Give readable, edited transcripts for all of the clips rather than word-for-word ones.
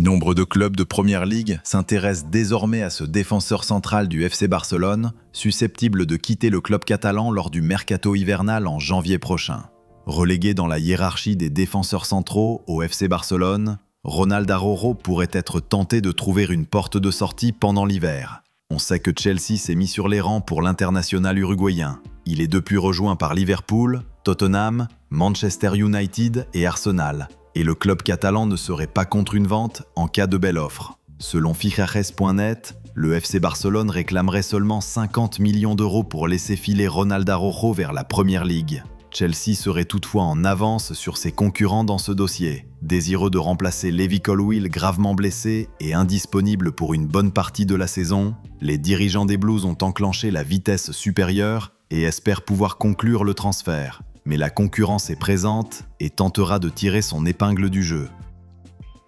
Nombre de clubs de Première Ligue s'intéressent désormais à ce défenseur central du FC Barcelone, susceptible de quitter le club catalan lors du mercato hivernal en janvier prochain. Relégué dans la hiérarchie des défenseurs centraux au FC Barcelone, Ronald Araujo pourrait être tenté de trouver une porte de sortie pendant l'hiver. On sait que Chelsea s'est mis sur les rangs pour l'international uruguayen. Il est depuis rejoint par Liverpool, Tottenham, Manchester United et Arsenal. Et le club catalan ne serait pas contre une vente en cas de belle offre. Selon Fichajes.net, le FC Barcelone réclamerait seulement 50 millions d'euros pour laisser filer Ronald Araujo vers la Première Ligue. Chelsea serait toutefois en avance sur ses concurrents dans ce dossier. Désireux de remplacer Levi Colwill gravement blessé et indisponible pour une bonne partie de la saison, les dirigeants des Blues ont enclenché la vitesse supérieure et espèrent pouvoir conclure le transfert. Mais la concurrence est présente et tentera de tirer son épingle du jeu.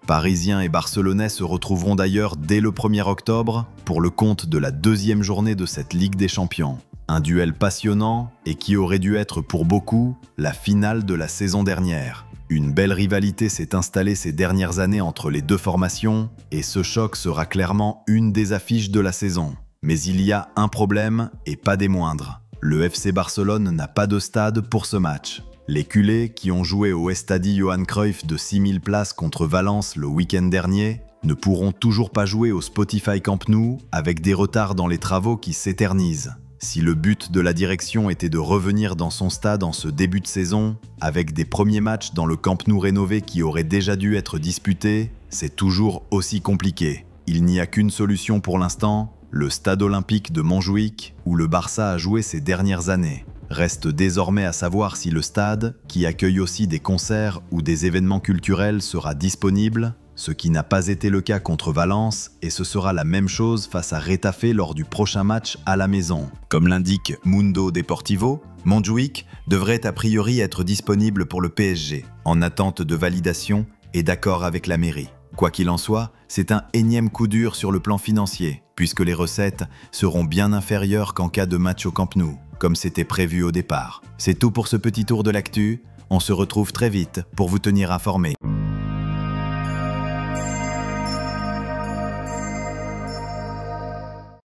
Parisiens et Barcelonais se retrouveront d'ailleurs dès le 1er octobre pour le compte de la deuxième journée de cette Ligue des Champions. Un duel passionnant et qui aurait dû être pour beaucoup la finale de la saison dernière. Une belle rivalité s'est installée ces dernières années entre les deux formations et ce choc sera clairement une des affiches de la saison. Mais il y a un problème et pas des moindres. Le FC Barcelone n'a pas de stade pour ce match. Les culés, qui ont joué au Estadi Johan Cruyff de 6000 places contre Valence le week-end dernier, ne pourront toujours pas jouer au Spotify Camp Nou avec des retards dans les travaux qui s'éternisent. Si le but de la direction était de revenir dans son stade en ce début de saison, avec des premiers matchs dans le Camp Nou rénové qui auraient déjà dû être disputés, c'est toujours aussi compliqué. Il n'y a qu'une solution pour l'instant, le stade olympique de Montjuïc, où le Barça a joué ces dernières années. Reste désormais à savoir si le stade, qui accueille aussi des concerts ou des événements culturels, sera disponible, ce qui n'a pas été le cas contre Valence, et ce sera la même chose face à Getafe lors du prochain match à la maison. Comme l'indique Mundo Deportivo, Montjuïc devrait a priori être disponible pour le PSG, en attente de validation et d'accord avec la mairie. Quoi qu'il en soit, c'est un énième coup dur sur le plan financier, puisque les recettes seront bien inférieures qu'en cas de match au Camp Nou, comme c'était prévu au départ. C'est tout pour ce petit tour de l'actu, on se retrouve très vite pour vous tenir informé.